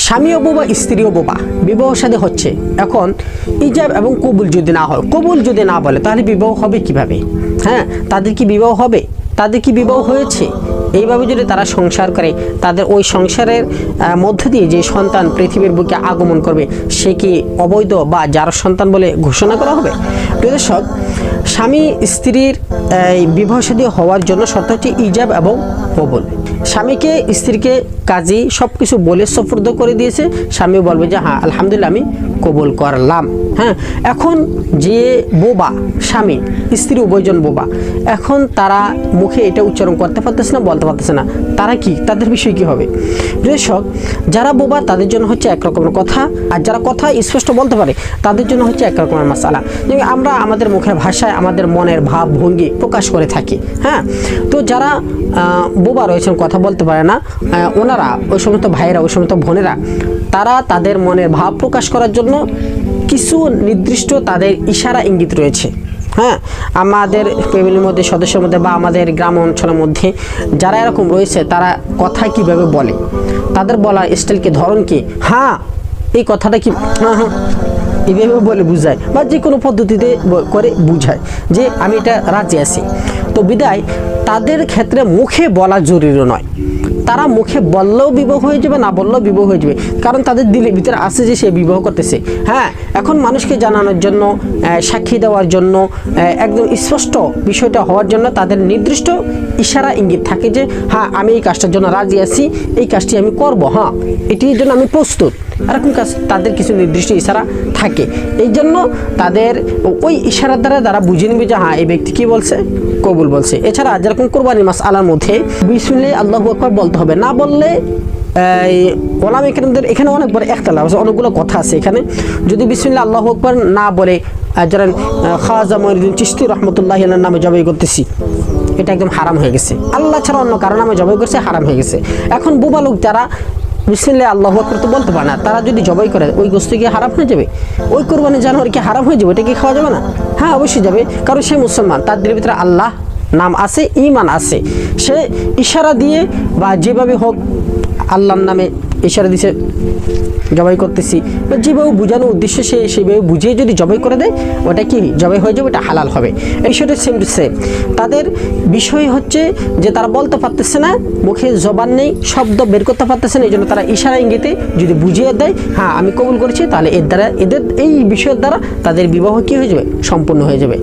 স্বামীও বোবা স্ত্রীও বোবা, বিবাহ শাদী হচ্ছে। এখন ইজাব এবং কবুল যদি না হয়, কবুল যদি না বলে তাহলে বিবাহ হবে কিভাবে? হ্যাঁ, তাদের কি বিবাহ হবে? তাদের কি বিবাহ হয়েছে? এইভাবে যদি তারা সংসার করে, তাদের ওই সংসারের মধ্য দিয়ে যে সন্তান পৃথিবীর বুকে আগমন করবে সে কি অবৈধ বা যার সন্তান বলে ঘোষণা করা হবে? প্রিয় দর্শক, স্বামী স্ত্রীর বিবাহ শাদী হওয়ার জন্য শর্ত হচ্ছে ইজাব এবং কবুল। স্বামীকে স্ত্রীকে কাজী সব কিছু বলে সুপুর্দ করে দিয়েছে, স্বামী বলবে যে হ্যাঁ আলহামদুলিল্লাহ আমি কবুল করলাম। হ্যাঁ, এখন যে বোবা স্বামী স্ত্রী উভয়জন বোবা, এখন তারা মুখে এটা উচ্চারণ করতে পারতেছে না, বলতে পারতেছে না, তারা কি, তাদের বিষয় কি হবে? দর্শক, যারা বোবা তাদের জন্য হচ্ছে এক রকমের কথা, আর যারা কথা স্পষ্ট বলতে পারে তাদের জন্য হচ্ছে এক রকমের মাসালা। যেমন আমরা আমাদের মুখের ভাষায় আমাদের মনের ভাব ভঙ্গি প্রকাশ করে থাকি। হ্যাঁ, তো যারা বোবা রয়েছেন, কথা বলতে পারে না, ওনারা ওই সমস্ত ভাইয়েরা, ওই সমস্ত বোনেরা, তারা তাদের মনের ভাব প্রকাশ করার জন্য কিছু নির্দিষ্ট তাদের ইশারা ইঙ্গিত রয়েছে। হ্যাঁ, আমাদের ফ্যামিলির মধ্যে, সদস্যের মধ্যে বা আমাদের গ্রাম অঞ্চলের মধ্যে যারা এরকম রয়েছে, তারা কথা কিভাবে বলে, তাদের বলা স্টাইলকে, ধরন কি, হ্যাঁ এই কথাটা কি, হ্যাঁ হ্যাঁ এইভাবে বলে বুঝায়, বা যে কোনো পদ্ধতিতে করে বুঝায় যে আমি এটা রাজি আছি। তো বিদায় তাদের ক্ষেত্রে মুখে বলা জরুরি নয়, তারা মুখে বললেও বিবাহ হয়ে যাবে, না বললেও বিবাহ হয়ে যাবে, কারণ তাদের দিলের ভিতরে আছে যে সে বিবাহ করতেছে। হ্যাঁ, এখন মানুষকে জানানোর জন্য, সাক্ষী দেওয়ার জন্য, একদম স্পষ্ট বিষয়টা হওয়ার জন্য তাদের নির্দিষ্ট ইশারা ইঙ্গিত থাকে যে হ্যাঁ আমি এই কাজটার জন্য রাজি আছি, এই কাজটি আমি করব, হ্যাঁ এটির জন্য আমি প্রস্তুত, এরকম কাজ তাদের কিছু নির্দিষ্ট ইশারা থাকে। এই জন্য তাদের ওই ইশারার দ্বারা তারা বুঝে নেবে যে হ্যাঁ এই ব্যক্তি কি বলছে, কবুল বলছে। এছাড়া যেরকম কোরবানির মাসআলার মধ্যে বিসমিল্লাহ আল্লাহু আকবার বলতে হবে, না বললে ওলামা ইকরামদের এখানে অনেক বড় ইখতিলাফ আছে, অনেকগুলো কথা আছে এখানে। যদি বিসমিল্লাহ আল্লাহু আকবার না বলে, যারা খাজা মঈনুদ্দিন চিশতি রাহমাতুল্লাহি আলাইহির নামে জবাই করতেছি, এটা একদম হারাম হয়ে গেছে, আল্লাহ ছাড়া অন্য কারো নামে জবাই করছে, হারাম হয়ে গেছে। এখন বোবা লোক যারা বিসমিল্লাহ আল্লাহু আকবার তো বলতে পারে না, তারা যদি জবাই করে ওই গোশত কি হারাম হয়ে যাবে? ওই কোরবানি জানোয়ার কি হারাম হয়ে যাবে? এটা কি খাওয়া যাবে না? হ্যাঁ অবশ্যই যাবে, কারণ সে মুসলমান, তার দিলের ভিতরে আল্লাহ নাম আছে, ঈমান আছে, সে ইশারা দিয়ে বা যেভাবে হোক আল্লাহর নামে ইশারা দিছে জবাই করতেছি, বা যেভাবে বোঝানোর উদ্দেশ্যে সে সেভাবে বুঝিয়ে যদি জবাই করে দেয়, ওটা কি জবাই হয়ে যাবে, ওটা হালাল হবে। এই বিষয়টা সেম টু সেম। তাদের বিষয় হচ্ছে যে তারা বলতে পারতেছে না, মুখে জবান নেই, শব্দ বের করতে পারতেছে না, এই জন্য তারা ইশারা ইঙ্গিতে যদি বুঝিয়ে দেয় হ্যাঁ আমি কবুল করেছি, তাহলে এর দ্বারা, এদের এই বিষয়ের দ্বারা তাদের বিবাহ কি হয়ে যাবে, সম্পূর্ণ হয়ে যাবে।